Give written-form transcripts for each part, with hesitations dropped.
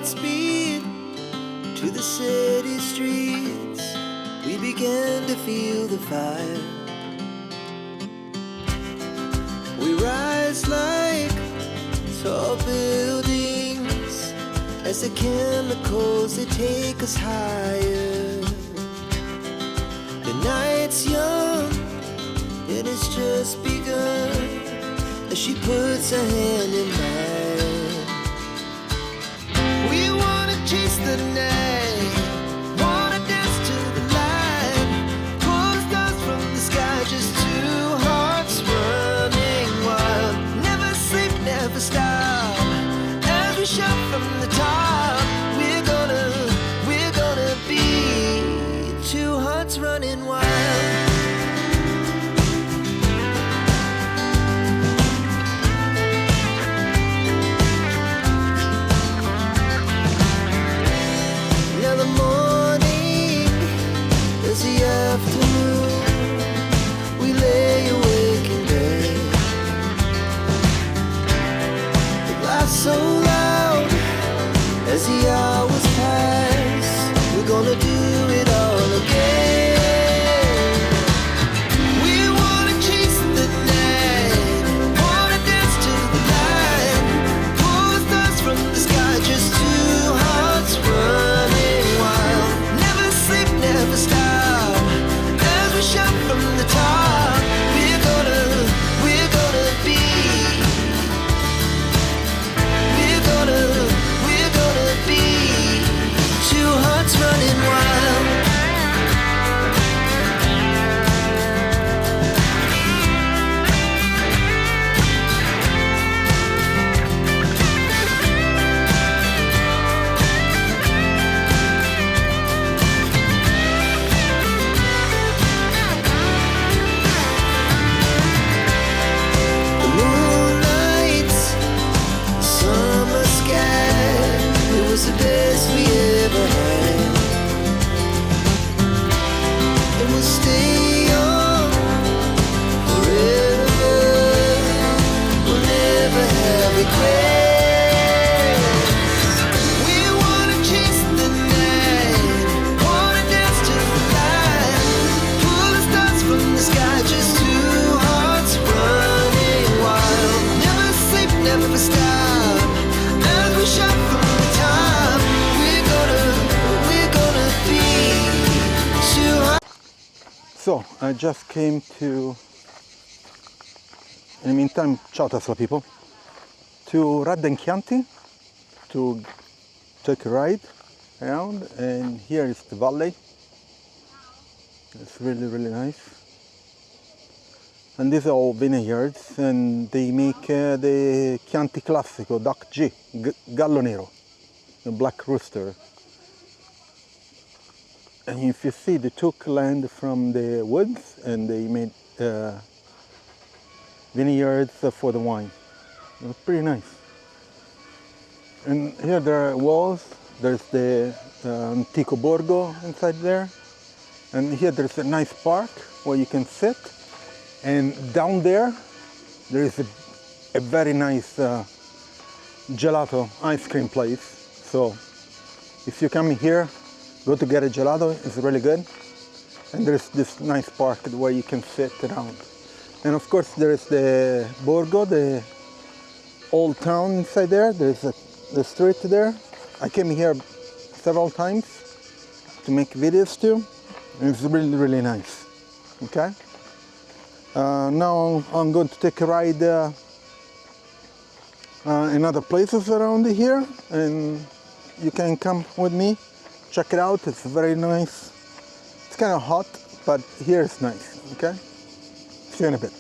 speed to the city streets. We began to feel the fire. We rise like tall buildings as the chemicals, they take us higher. The night's young, it has just begun as she puts her hand in mine. We wanna chase the night, wanna dance to the light, pull the stars from the sky, just two hearts running wild. Never sleep, never stop, as we shout from the top. We're gonna be two hearts running wild. Afternoon, we lay awake in bed. The laughs so loud as the hours pass. We're gonna do it all again. We wanna chase the night, wanna dance to the light, pull the stars from the sky, just two hearts running wild. Never sleep, never stop, shout from the top. We're gonna be two hearts running wild. The best we ever had, and we'll stay young forever. We'll never have regrets. We wanna chase the night, wanna dance to the light, pull the stars from the sky, just two hearts running wild. Never sleep, never stop, as we shout from the top. So, I just came to, in the meantime, ciao Tesla people, to Radda In Chianti to take a ride around, and here is the valley. It's really, really nice. And these are all vineyards, and they make the Chianti Classico Duck G, Gallo Nero, the black rooster. And if you see, they took land from the woods and they made vineyards for the wine. It was pretty nice. And here there are walls. There's the Antico Borgo inside there. And here there's a nice park where you can sit. And down there, there is a very nice gelato ice cream place. So if you come here, go to get a gelato, it's really good. And there's this nice park where you can sit around. And of course there is the Borgo, the old town inside there. There's the street there. I came here several times to make videos too. And it's really, really nice. Okay? Now I'm going to take a ride in other places around here. And you can come with me. Check it out, it's very nice. It's kind of hot, but here it's nice, okay? See you in a bit.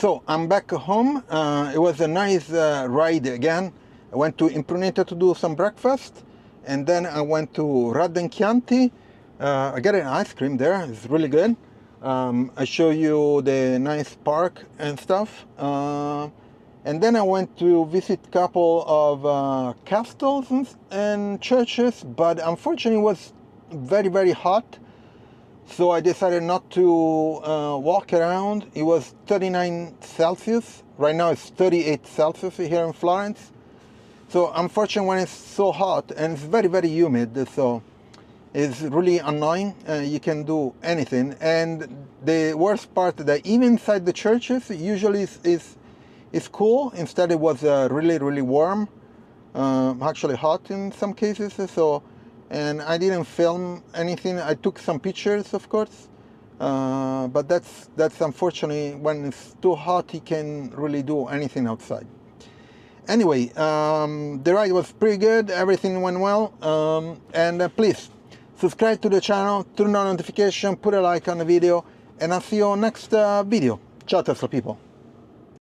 So I'm back home. It was a nice ride again. I went to Impruneta to do some breakfast, and then I went to Radda In Chianti. I got an ice cream there. It's really good. I show you the nice park and stuff. And then I went to visit a couple of castles and churches, but unfortunately it was very, very hot. So I decided not to walk around. It was 39 Celsius. Right now it's 38 Celsius here in Florence. So unfortunately when it's so hot and it's very, very humid, so it's really annoying. You can do anything. And the worst part that even inside the churches, usually is cool. Instead it was really, really warm, actually hot in some cases. So, and I didn't film anything. I took some pictures, of course, but that's unfortunately when it's too hot, you can really do anything outside. Anyway, the ride was pretty good. Everything went well, and please subscribe to the channel, turn on notification, put a like on the video, and I'll see you next video. Ciao Tesla people.